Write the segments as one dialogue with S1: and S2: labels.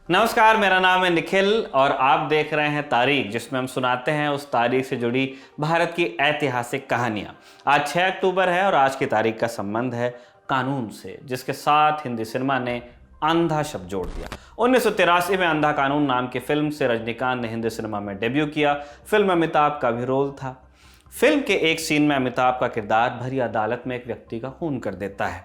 S1: नमस्कार, मेरा नाम है निखिल और आप देख रहे हैं तारीख, जिसमें हम सुनाते हैं उस तारीख से जुड़ी भारत की ऐतिहासिक कहानियां। आज 6 अक्टूबर है और आज की तारीख का संबंध है कानून से, जिसके साथ हिंदी सिनेमा ने अंधा शब्द जोड़ दिया। 1983 में अंधा कानून नाम की फिल्म से रजनीकांत ने हिंदी सिनेमा में डेब्यू किया। फिल्म में अमिताभ का भी रोल था। फिल्म के एक सीन में अमिताभ का किरदार भरी अदालत में एक व्यक्ति का खून कर देता है,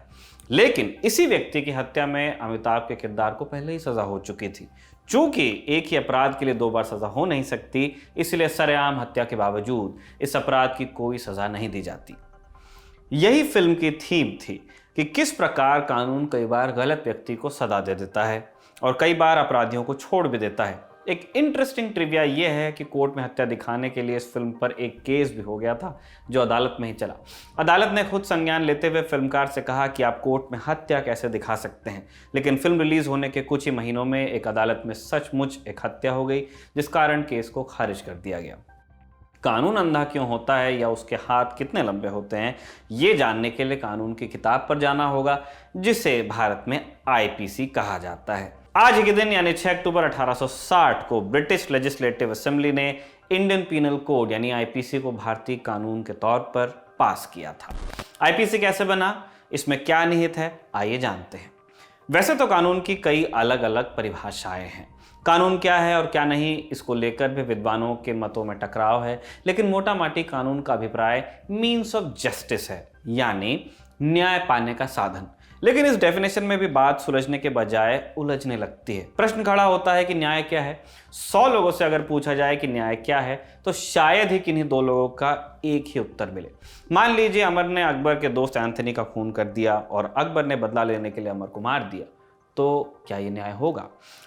S1: लेकिन इसी व्यक्ति की हत्या में अमिताभ के किरदार को पहले ही सजा हो चुकी थी। चूंकि एक ही अपराध के लिए 2 बार सजा हो नहीं सकती, इसलिए सरेआम हत्या के बावजूद इस अपराध की कोई सजा नहीं दी जाती। यही फिल्म की थीम थी कि किस प्रकार कानून कई बार गलत व्यक्ति को सजा दे देता है और कई बार अपराधियों को छोड़ भी देता है। एक इंटरेस्टिंग ट्रिविया यह है कि कोर्ट में हत्या दिखाने के लिए इस फिल्म पर एक केस भी हो गया था, जो अदालत में ही चला। अदालत ने खुद संज्ञान लेते हुए फिल्मकार से कहा कि आप कोर्ट में हत्या कैसे दिखा सकते हैं, लेकिन फिल्म रिलीज होने के कुछ ही महीनों में एक अदालत में सचमुच एक हत्या हो गई, जिस कारण केस को खारिज कर दिया गया। कानून अंधा क्यों होता है या उसके हाथ कितने लंबे होते हैं, ये जानने के लिए कानून की किताब पर जाना होगा, जिसे भारत में आईपीसी कहा जाता है। आज के दिन यानी 6 अक्टूबर 1860 को ब्रिटिश लेजिस्लेटिव असेंबली ने इंडियन पीनल कोड यानी आईपीसी को भारतीय कानून के तौर पर पास किया था। आईपीसी कैसे बना, इसमें क्या निहित है, आइए जानते हैं। वैसे तो कानून की कई अलग अलग परिभाषाएं हैं। कानून क्या है और क्या नहीं, इसको लेकर भी विद्वानों के मतों में टकराव है, लेकिन मोटा माटी कानून का अभिप्राय मीन्स ऑफ जस्टिस है, यानी न्याय पाने का साधन। लेकिन इस डेफिनेशन में भी बात सुलझने के बजाय उलझने लगती है। प्रश्न खड़ा होता है कि न्याय क्या है। 100 लोगों से अगर पूछा जाए कि न्याय क्या है, तो शायद ही किन्हीं 2 लोगों का एक ही उत्तर मिले। मान लीजिए अमर ने अकबर के दोस्त एंथनी का खून कर दिया और अकबर ने बदला लेने के लिए अमर को मार दिया, तो क्या ये न्याय होगा?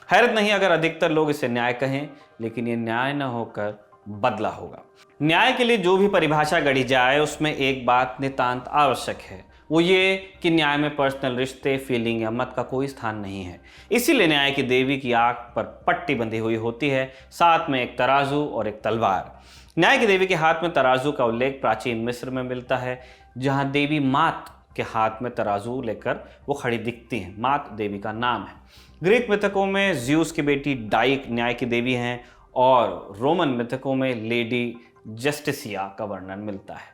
S1: हैरत नहीं अगर अधिकतर लोग इसे न्याय कहें, लेकिन ये न्याय न होकर बदला होगा। न्याय के लिए जो भी परिभाषा गढ़ी जाए, उसमें एक बात नितांत आवश्यक है, वो ये कि न्याय में पर्सनल रिश्ते, फीलिंग या मत का कोई स्थान नहीं है। इसीलिए न्याय की देवी की आंख पर पट्टी बंधी हुई होती है, साथ में एक तराजू और एक तलवार। न्याय की देवी के हाथ में तराजू का उल्लेख प्राचीन मिस्र में मिलता है, जहां देवी मात के हाथ में तराजू लेकर वो खड़ी दिखती हैं। मात देवी का नाम है। ग्रीक मिथकों में ज्यूस की बेटी डाइक न्याय की देवी हैं और रोमन मिथकों में लेडी जस्टिसिया का वर्णन मिलता है।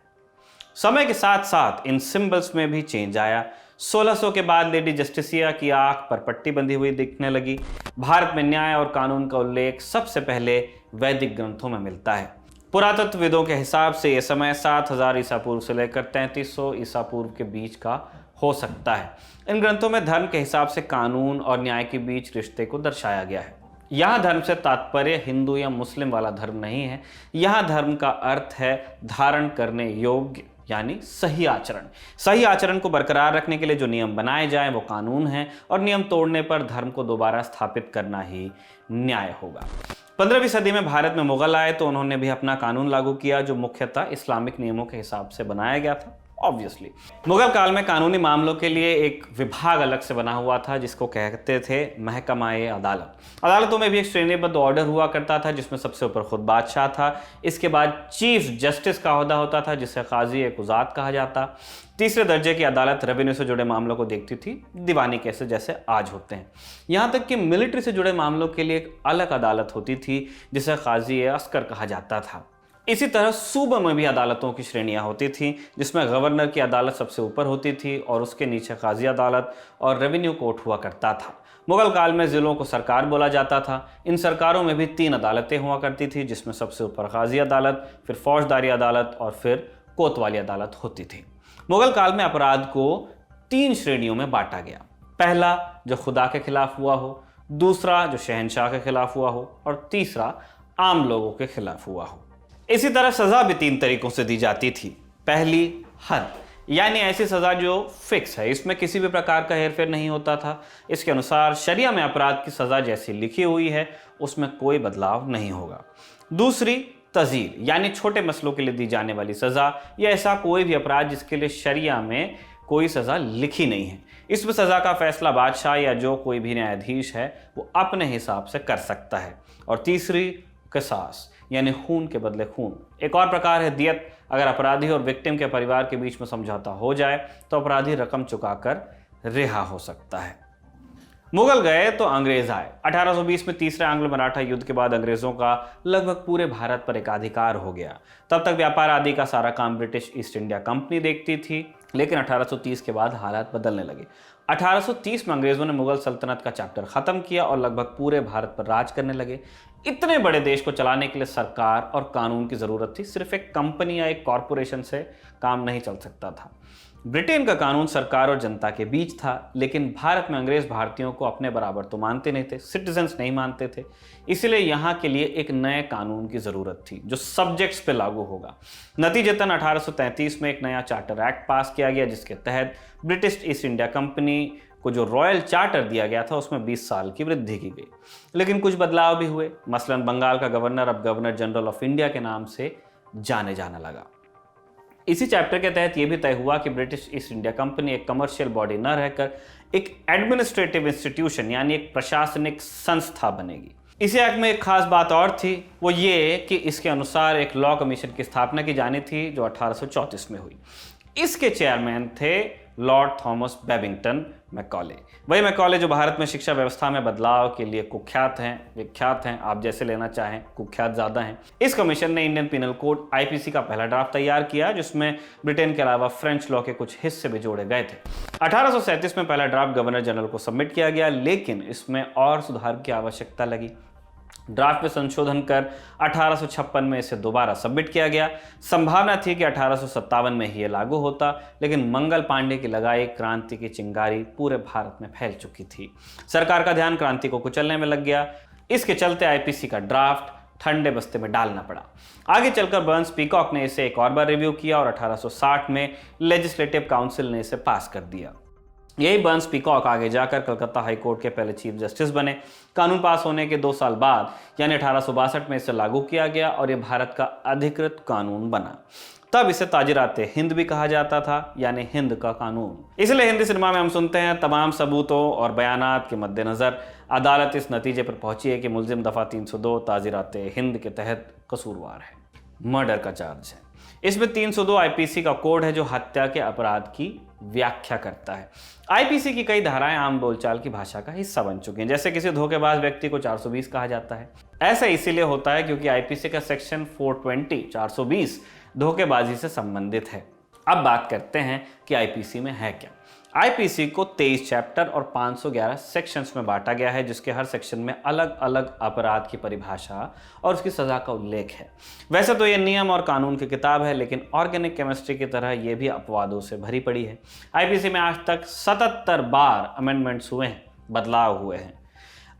S1: समय के साथ साथ इन सिंबल्स में भी चेंज आया। 1600 के बाद लेडी जस्टिसिया की आंख पर पट्टी बंधी हुई दिखने लगी। भारत में न्याय और कानून का उल्लेख सबसे पहले वैदिक ग्रंथों में मिलता है। पुरातत्वविदों के हिसाब से यह समय 7000 ईसा पूर्व से लेकर 3300 ईसा पूर्व के बीच का हो सकता है। इन ग्रंथों में धर्म के हिसाब से कानून और न्याय के बीच रिश्ते को दर्शाया गया है। यहाँ धर्म से तात्पर्य हिंदू या मुस्लिम वाला धर्म नहीं है। यहाँ धर्म का अर्थ है धारण करने योग्य, यानी सही आचरण। सही आचरण को बरकरार रखने के लिए जो नियम बनाए जाएं वो कानून हैं, और नियम तोड़ने पर धर्म को दोबारा स्थापित करना ही न्याय होगा। 15वीं सदी में भारत में मुगल आए तो उन्होंने भी अपना कानून लागू किया, जो मुख्यतः इस्लामिक नियमों के हिसाब से बनाया गया था। ऑब्वियसली मुगल काल में कानूनी मामलों के लिए एक विभाग अलग से बना हुआ था, जिसको कहते थे महकमाए अदालत। अदालतों में भी एक श्रेणीबद्ध ऑर्डर हुआ करता था, जिसमें सबसे ऊपर खुद बादशाह था। इसके बाद चीफ जस्टिस का ओहदा होता था, जिसे काजी ए कुजात कहा जाता। तीसरे दर्जे की अदालत रेवेन्यू से जुड़े मामलों को देखती थी, दीवानी केसेस जैसे आज होते हैं। यहाँ तक कि मिलिट्री से जुड़े मामलों के लिए एक अलग अदालत होती थी, जिसे काजी ए अस्कर कहा जाता था। इसी तरह सूबे में भी अदालतों की श्रेणियां होती थीं, जिसमें गवर्नर की अदालत सबसे ऊपर होती थी और उसके नीचे काजी अदालत और रेवेन्यू कोर्ट हुआ करता था। मुगल काल में जिलों को सरकार बोला जाता था। इन सरकारों में भी 3 अदालतें हुआ करती थी, जिसमें सबसे ऊपर काजी अदालत, फिर फौजदारी अदालत और फिर कोतवाली अदालत होती थी। मुगल काल में अपराध को 3 श्रेणियों में बांटा गया। पहला जो खुदा के खिलाफ हुआ हो, दूसरा जो शहंशाह के खिलाफ हुआ हो, और तीसरा आम लोगों के खिलाफ हुआ हो। इसी तरह सजा भी 3 तरीकों से दी जाती थी। पहली हद, यानी ऐसी सजा जो फिक्स है, इसमें किसी भी प्रकार का हेरफेर नहीं होता था। इसके अनुसार शरिया में अपराध की सजा जैसी लिखी हुई है, उसमें कोई बदलाव नहीं होगा। दूसरी तजीर, यानी छोटे मसलों के लिए दी जाने वाली सजा, या ऐसा कोई भी अपराध जिसके लिए शरिया में कोई सजा लिखी नहीं है। इसमें सजा का फैसला बादशाह या जो कोई भी न्यायाधीश है वो अपने हिसाब से कर सकता है। और तीसरी किसास, यानी खून के बदले खून। एक और प्रकार है दियत। अगर अपराधी और विक्टिम के परिवार के बीच में समझौता हो जाए तो अपराधी रकम चुकाकर रिहा हो सकता है। मुगल गए तो अंग्रेज आए। 1820 में तीसरे आंग्लो मराठा युद्ध के बाद अंग्रेजों का लगभग पूरे भारत पर एकाधिकार हो गया। तब तक व्यापार आदि का सारा काम ब्रिटिश ईस्ट इंडिया कंपनी देखती थी, लेकिन 1830 के बाद हालात बदलने लगे। 1830 में अंग्रेजों ने मुगल सल्तनत का चैप्टर खत्म किया और लगभग पूरे भारत पर राज करने लगे। इतने बड़े देश को चलाने के लिए सरकार और कानून की जरूरत थी, सिर्फ एक कंपनी या एक कॉरपोरेशन से काम नहीं चल सकता था। ब्रिटेन का कानून सरकार और जनता के बीच था, लेकिन भारत में अंग्रेज भारतीयों को अपने बराबर तो मानते नहीं थे, सिटीजन्स नहीं मानते थे। इसलिए यहाँ के लिए एक नए कानून की ज़रूरत थी जो सब्जेक्ट्स पे लागू होगा। नतीजतन 1833 में एक नया चार्टर एक्ट पास किया गया, जिसके तहत ब्रिटिश ईस्ट इंडिया कंपनी को जो रॉयल चार्टर दिया गया था उसमें 20 साल की वृद्धि की गई। लेकिन कुछ बदलाव भी हुए। मसलन बंगाल का गवर्नर अब गवर्नर जनरल ऑफ इंडिया के नाम से जाने जाने लगा। इसी चैप्टर के तहत यह भी तय हुआ कि ब्रिटिश ईस्ट इंडिया कंपनी एक कमर्शियल बॉडी न रहकर एक एडमिनिस्ट्रेटिव इंस्टीट्यूशन यानी एक प्रशासनिक संस्था बनेगी। इसी एक्ट में एक खास बात और थी, वो ये कि इसके अनुसार एक लॉ कमीशन की स्थापना की जानी थी जो 1834 में हुई। इसके चेयरमैन थे लॉर्ड थॉमस बेबिंगटन मैकॉले। वही मैकॉले जो भारत में शिक्षा व्यवस्था में बदलाव के लिए कुख्यात हैं, विख्यात हैं, आप जैसे लेना चाहें, कुख्यात ज्यादा हैं। इस कमीशन ने इंडियन पिनल कोड आईपीसी का पहला ड्राफ्ट तैयार किया, जिसमें ब्रिटेन के अलावा फ्रेंच लॉ के कुछ हिस्से भी जोड़े गए थे। 1837 में पहला ड्राफ्ट गवर्नर जनरल को सबमिट किया गया, लेकिन इसमें और सुधार की आवश्यकता लगी। ड्राफ्ट में संशोधन कर 1856 में इसे दोबारा सबमिट किया गया। संभावना थी कि 1857 में ही ये लागू होता, लेकिन मंगल पांडे की लगाई क्रांति की चिंगारी पूरे भारत में फैल चुकी थी। सरकार का ध्यान क्रांति को कुचलने में लग गया। इसके चलते आईपीसी का ड्राफ्ट ठंडे बस्ते में डालना पड़ा। आगे चलकर बर्न्स पीकॉक ने इसे एक और बार रिव्यू किया और 1860 में लेजिस्लेटिव काउंसिल ने इसे पास कर दिया। यही बर्न्स पीकॉक आगे जाकर कलकत्ता हाई कोर्ट के पहले चीफ जस्टिस बने। कानून पास होने के 2 साल बाद यानी 1862 में इसे लागू किया गया और यह भारत का अधिकृत कानून बना। तब इसे ताजिराते हिंद भी कहा जाता था, यानी हिंद का कानून। इसलिए हिंदी सिनेमा में हम सुनते हैं, तमाम सबूतों और बयानात के मद्देनजर अदालत इस नतीजे पर पहुंची है कि मुलजिम दफा 302 ताजिराते हिंद के तहत कसूरवार है, मर्डर का चार्ज है। इसमें 302 आईपीसी का कोड है जो हत्या के अपराध की व्याख्या करता है। आईपीसी की कई धाराएं आम बोलचाल की भाषा का हिस्सा बन चुकी हैं, जैसे किसी धोखेबाज व्यक्ति को 420 कहा जाता है। ऐसा इसीलिए होता है क्योंकि आईपीसी का सेक्शन 420 धोखेबाजी से संबंधित है। अब बात करते हैं कि आईपीसी में है क्या। आईपीसी को 23 चैप्टर और 511 सेक्शंस में बांटा गया है, जिसके हर सेक्शन में अलग अलग अपराध की परिभाषा और उसकी सजा का उल्लेख है। वैसे तो ये नियम और कानून की किताब है, लेकिन ऑर्गेनिक केमिस्ट्री की तरह ये भी अपवादों से भरी पड़ी है। आईपीसी में आज तक 77 बार अमेंडमेंट्स हुए हैं, बदलाव हुए हैं।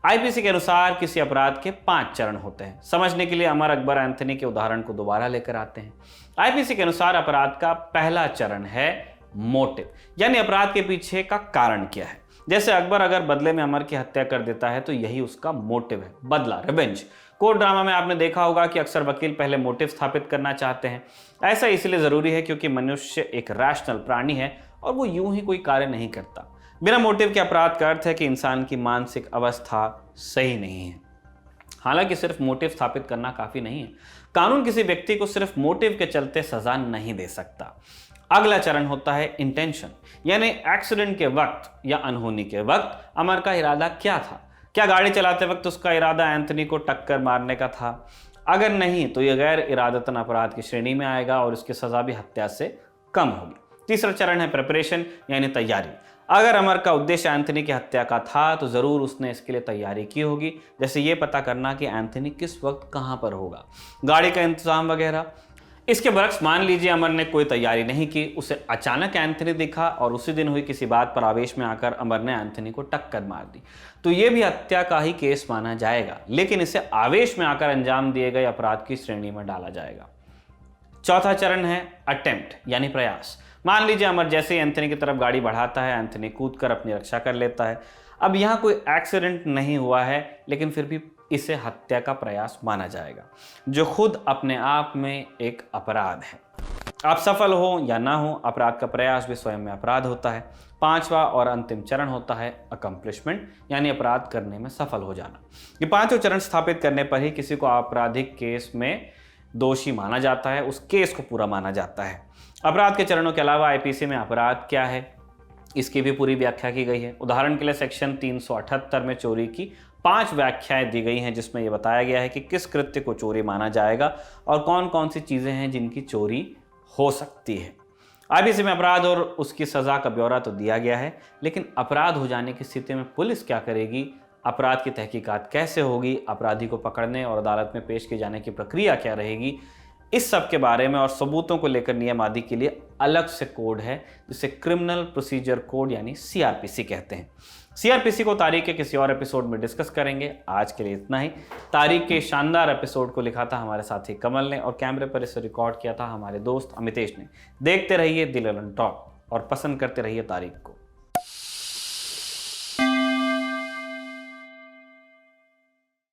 S1: आईपीसी के अनुसार किसी अपराध के 5 चरण होते हैं। समझने के लिए अमर अकबर एंथनी के उदाहरण को दोबारा लेकर आते हैं। आईपीसी के अनुसार अपराध का पहला चरण है मोटिव, यानी अपराध के पीछे का कारण क्या है। जैसे अकबर अगर बदले में अमर की हत्या कर देता है तो यही उसका मोटिव है, बदला, रिवेंज। कोर्ट ड्रामा में आपने देखा होगा कि अक्सर वकील पहले मोटिव स्थापित करना चाहते हैं। ऐसा इसलिए जरूरी है क्योंकि मनुष्य एक रैशनल प्राणी है और वो यूं ही कोई कार्य नहीं करता। बिना मोटिव के अपराध का अर्थ है कि इंसान की मानसिक अवस्था सही नहीं है। हालांकि सिर्फ मोटिव स्थापित करना काफी नहीं है। कानून किसी व्यक्ति को सिर्फ मोटिव के चलते सजा नहीं दे सकता। अगला चरण होता है इंटेंशन, यानी एक्सीडेंट के वक्त या अनहोनी के वक्त अमर का इरादा क्या था। क्या गाड़ी चलाते वक्त उसका इरादा एंथनी को टक्कर मारने का था? अगर नहीं तो यह गैर इरादतन अपराध की श्रेणी में आएगा और उसकी सजा भी हत्या से कम होगी। तीसरा चरण है प्रिपरेशन, यानी तैयारी। अगर अमर का उद्देश्य एंथनी की हत्या का था तो जरूर उसने इसके लिए तैयारी की होगी, जैसे ये पता करना कि एंथनी किस वक्त कहां पर होगा, गाड़ी का इंतजाम वगैरह। इसके बरक्स मान लीजिए अमर ने कोई तैयारी नहीं की, उसे अचानक एंथनी दिखा और उसी दिन हुई किसी बात पर आवेश में आकर अमर ने एंथनी को टक्कर मार दी, तो यह भी हत्या का ही केस माना जाएगा, लेकिन इसे आवेश में आकर अंजाम दिए गए अपराध की श्रेणी में डाला जाएगा। चौथा चरण है अटेम्प्ट, यानी प्रयास। मान लीजिए अमर जैसे ही एंथनी की तरफ गाड़ी बढ़ाता है, एंथनी कूदकर अपनी रक्षा कर लेता है। अब यहाँ कोई एक्सीडेंट नहीं हुआ है, लेकिन फिर भी इसे हत्या का प्रयास माना जाएगा, जो खुद अपने आप में एक अपराध है। आप सफल हो या ना हो, अपराध का प्रयास भी स्वयं में अपराध होता है। पांचवा और अंतिम चरण होता है अकम्प्लिशमेंट, यानी अपराध करने में सफल हो जाना। ये पांचों चरण स्थापित करने पर ही किसी को आपराधिक केस में दोषी माना जाता है, उस केस को पूरा माना जाता है। अपराध के चरणों के अलावा आईपीसी में अपराध क्या है, इसकी भी पूरी व्याख्या की गई है। उदाहरण के लिए सेक्शन 378 में चोरी की 5 व्याख्याएं दी गई हैं, जिसमें यह बताया गया है कि किस कृत्य को चोरी माना जाएगा और कौन कौन सी चीज़ें हैं जिनकी चोरी हो सकती है। आईपीसी में अपराध और उसकी सज़ा का ब्यौरा तो दिया गया है, लेकिन अपराध हो जाने की स्थिति में पुलिस क्या करेगी, अपराध की तहकीकात कैसे होगी, अपराधी को पकड़ने और अदालत में पेश किए जाने की प्रक्रिया क्या रहेगी, इस सब के बारे में और सबूतों को लेकर नियम आदि के लिए अलग से कोड है, जिसे क्रिमिनल प्रोसीजर कोड यानी सीआरपीसी कहते हैं। सीआरपीसी को तारीख के किसी और एपिसोड में डिस्कस करेंगे। आज के लिए इतना ही। तारीख के शानदार एपिसोड को लिखा था हमारे साथी कमल ने और कैमरे पर इसे रिकॉर्ड किया था हमारे दोस्त अमितेश ने। देखते रहिए दिल टॉक और पसंद करते रहिए तारीख को।